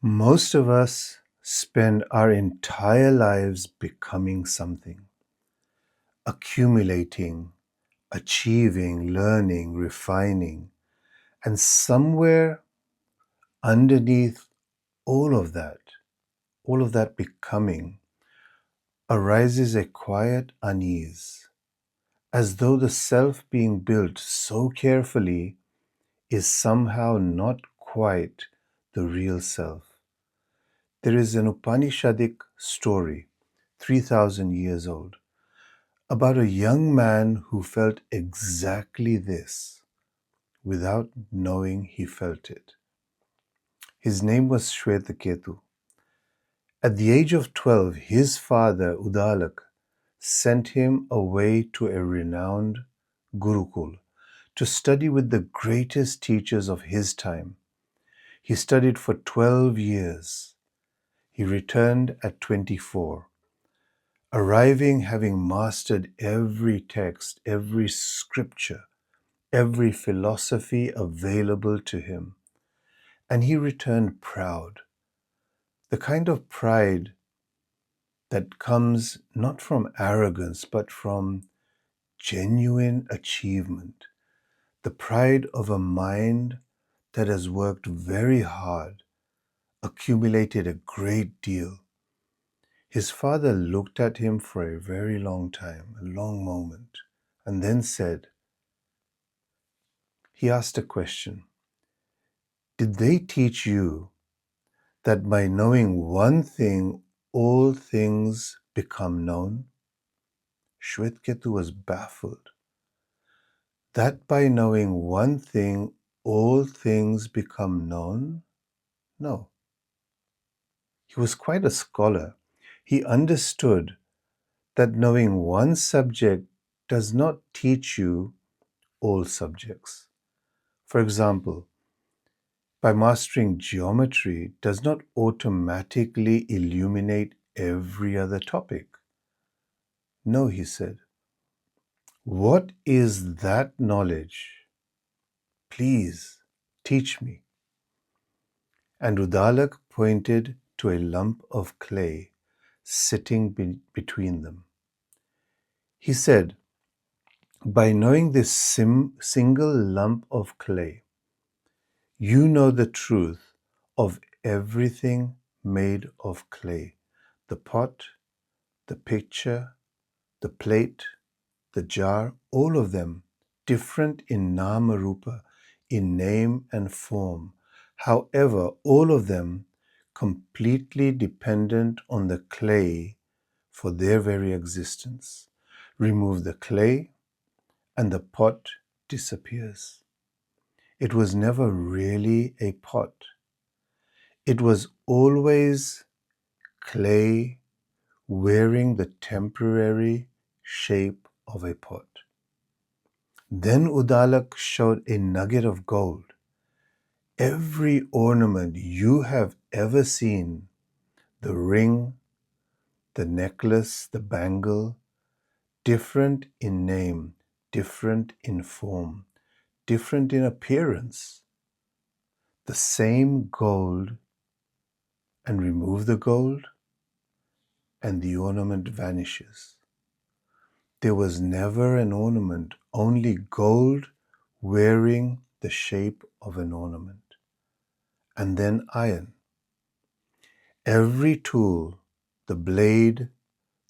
Most of us spend our entire lives becoming something, accumulating, achieving, learning, refining, and somewhere underneath all of that becoming, arises a quiet unease, as though the self being built so carefully is somehow not quite the real self. There is an Upanishadic story, 3,000 years old, about a young man who felt exactly this without knowing he felt it. His name was Shwetketu. At the age of 12, his father, Udalak, sent him away to a renowned Gurukul to study with the greatest teachers of his time. He studied for 12 years. He returned at 24, arriving having mastered every text, every scripture, every philosophy available to him. And he returned proud, the kind of pride that comes not from arrogance, but from genuine achievement, the pride of a mind that has worked very hard, accumulated a great deal. His father looked at him for a very long time, a long moment, and then said, he asked a question. Did they teach you that by knowing one thing, all things become known? Shwetketu was baffled. That by knowing one thing, all things become known? No. He was quite a scholar. He understood that knowing one subject does not teach you all subjects. For example, by mastering geometry does not automatically illuminate every other topic. No, he said. What is that knowledge? Please teach me. And Udalak pointed to a lump of clay sitting between them. He said, by knowing this single lump of clay, you know the truth of everything made of clay. The pot, the picture, the plate, the jar, all of them different in nama rupa, in name and form. However, all of them completely dependent on the clay for their very existence. Remove the clay and the pot disappears. It was never really a pot. It was always clay wearing the temporary shape of a pot. Then Udalak showed a nugget of gold. Every ornament you have ever seen, the ring, the necklace, the bangle, different in name, different in form, different in appearance, the same gold, and remove the gold, and the ornament vanishes. There was never an ornament, only gold wearing the shape of an ornament. And then iron. Every tool, the blade,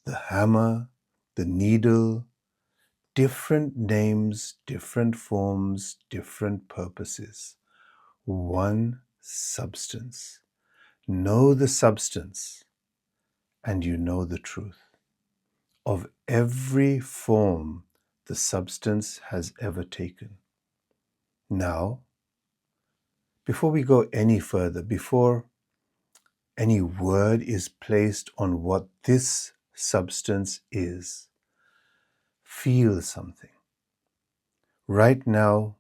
the hammer, the needle, different names, different forms, different purposes. One substance. Know the substance, and you know the truth. Of every form the substance has ever taken. Now, before we go any further, before any word is placed on what this substance is, feel something. Right now,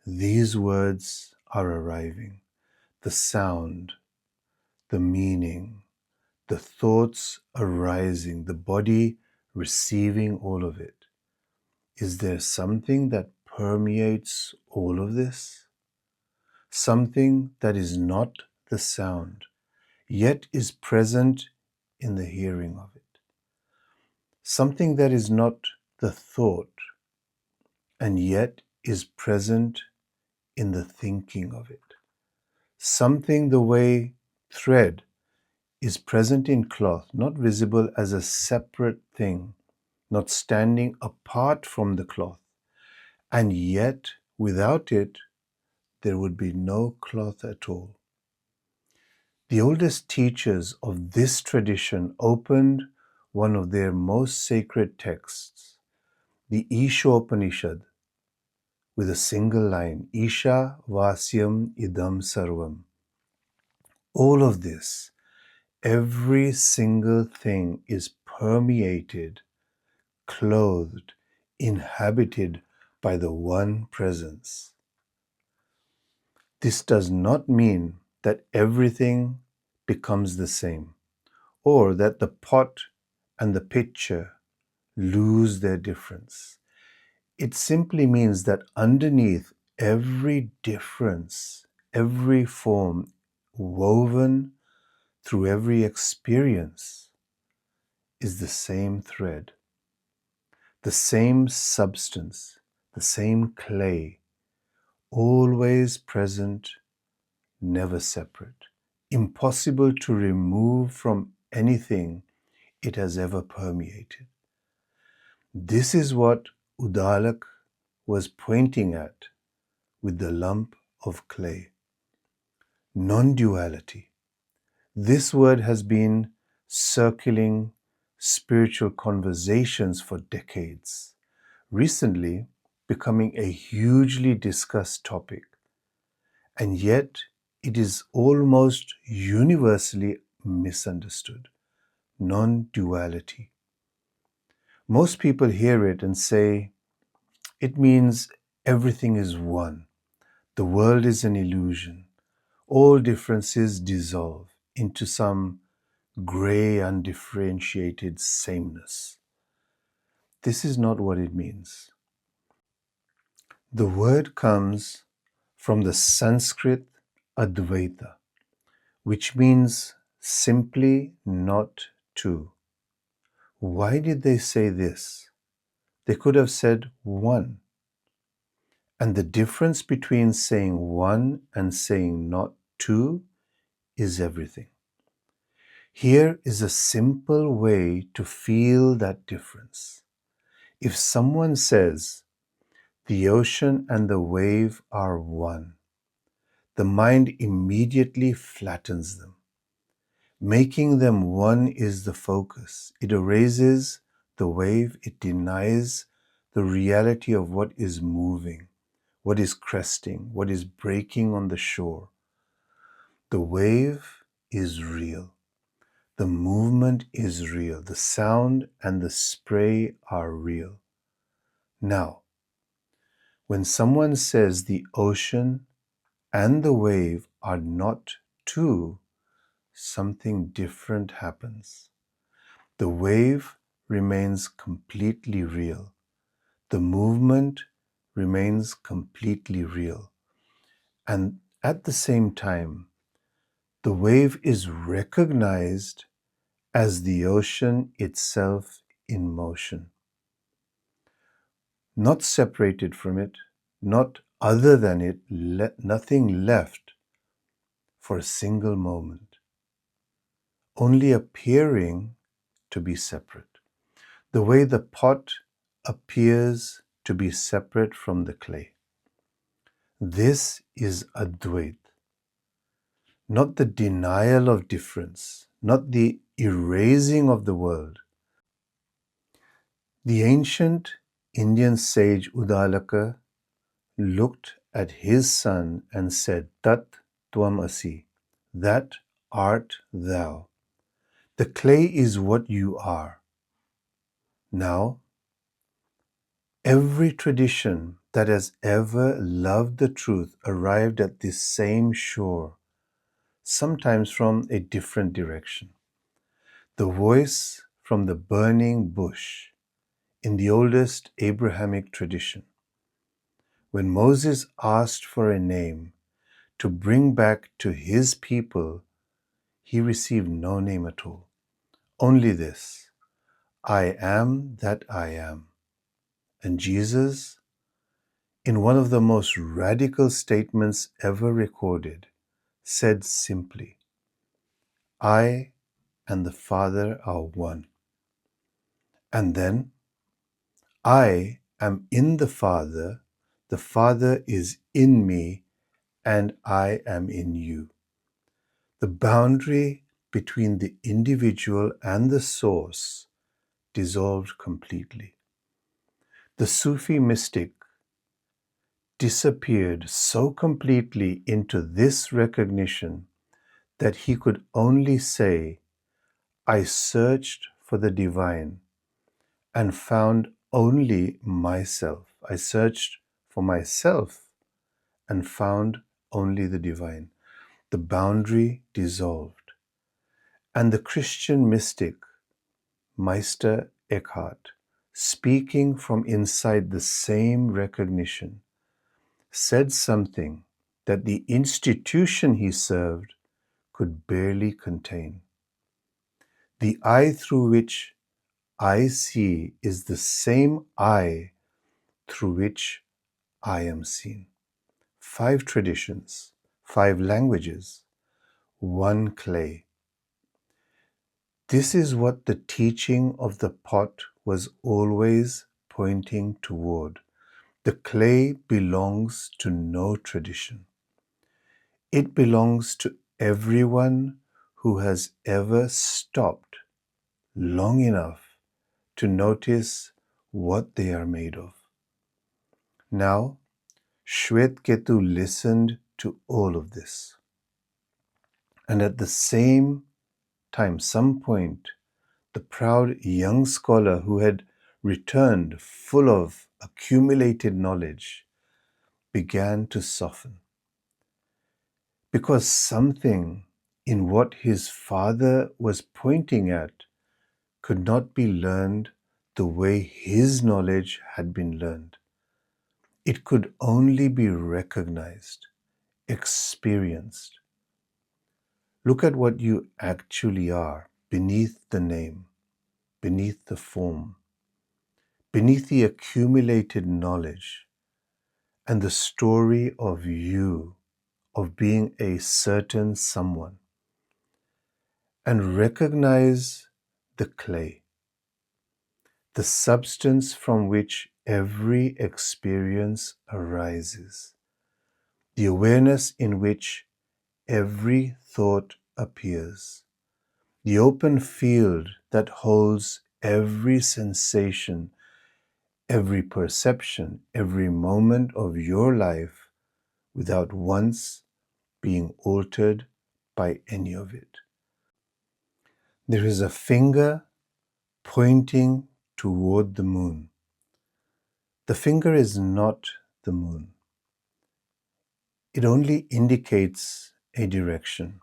these words are arriving. The sound, the meaning, the thoughts arising, the body receiving all of it. Is there something that permeates all of this? Something that is not the sound, yet is present in the hearing of it. Something that is not the thought, and yet is present in the thinking of it. Something the way thread is present in cloth, not visible as a separate thing, not standing apart from the cloth, and yet without it, there would be no cloth at all. The oldest teachers of this tradition opened one of their most sacred texts, the Upanishad, with a single line, Isha Vasyam Idam Sarvam. All of this, every single thing is permeated, clothed, inhabited by the one presence. This does not mean that everything becomes the same, or that the pot and the pitcher lose their difference. It simply means that underneath every difference, every form woven through every experience is the same thread, the same substance, the same clay, always present, never separate, impossible to remove from anything it has ever permeated. This is what Udalak was pointing at with the lump of clay. Non-duality. This word has been circling spiritual conversations for decades, recently becoming a hugely discussed topic, and yet it is almost universally misunderstood. Non-duality. Most people hear it and say, it means everything is one. The world is an illusion. All differences dissolve into some gray, undifferentiated sameness. This is not what it means. The word comes from the Sanskrit Advaita, which means simply not two. Why did they say this? They could have said one. And the difference between saying one and saying not two is everything. Here is a simple way to feel that difference. If someone says, the ocean and the wave are one, the mind immediately flattens them. Making them one is the focus. It erases the wave. It denies the reality of what is moving, what is cresting, what is breaking on the shore. The wave is real. The movement is real. The sound and the spray are real. Now, when someone says the ocean and the wave are not two, something different happens. The wave remains completely real. The movement remains completely real. And at the same time, the wave is recognized as the ocean itself in motion. Not separated from it, not other than it, nothing left for a single moment, only appearing to be separate, the way the pot appears to be separate from the clay. This is Advaita, not the denial of difference, not the erasing of the world. The ancient Indian sage Udalaka looked at his son and said, Tat Tvam Asi, that art thou. The clay is what you are. Now, every tradition that has ever loved the truth arrived at this same shore, sometimes from a different direction. The voice from the burning bush in the oldest Abrahamic tradition. When Moses asked for a name to bring back to his people, he received no name at all. Only this: I am that I am. And Jesus, in one of the most radical statements ever recorded, said simply, I and the Father are one. And then, I am in the Father is in me, and I am in you. The boundary between the individual and the source dissolved completely. The Sufi mystic disappeared so completely into this recognition that he could only say, I searched for the divine and found only myself. I searched for myself and found only the divine. The boundary dissolved. And the Christian mystic, Meister Eckhart, speaking from inside the same recognition, said something that the institution he served could barely contain. The eye through which I see is the same eye through which I am seen. 5 traditions, 5 languages, one clay. This is what the teaching of the pot was always pointing toward. The clay belongs to no tradition. It belongs to everyone who has ever stopped long enough to notice what they are made of. Now, Shwetketu listened to all of this. And at the same time, some point, the proud young scholar who had returned full of accumulated knowledge began to soften. Because something in what his father was pointing at could not be learned the way his knowledge had been learned. It could only be recognized, experienced. Look at what you actually are beneath the name, beneath the form, beneath the accumulated knowledge, and the story of you, of being a certain someone. And recognize the clay, the substance from which every experience arises, the awareness in which every thought appears, the open field that holds every sensation, every perception, every moment of your life without once being altered by any of it. There is a finger pointing toward the moon. The finger is not the moon. It only indicates a direction.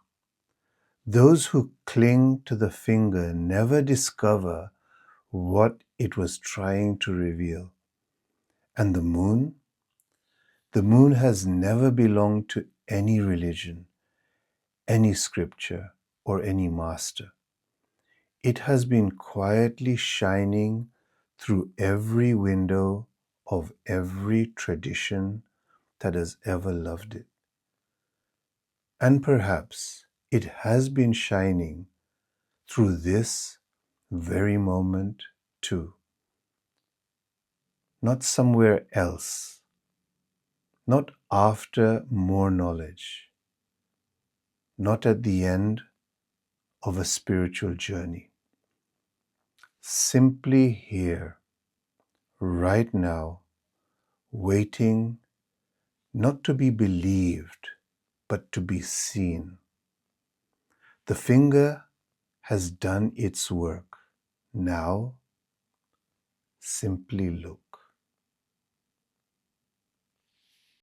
Those who cling to the finger never discover what it was trying to reveal. And the moon has never belonged to any religion, any scripture, or any master. It has been quietly shining through every window of every tradition that has ever loved it. And perhaps it has been shining through this very moment too. Not somewhere else, not after more knowledge, not at the end of a spiritual journey. Simply here, right now, waiting not to be believed, but to be seen. The finger has done its work. Now, simply look.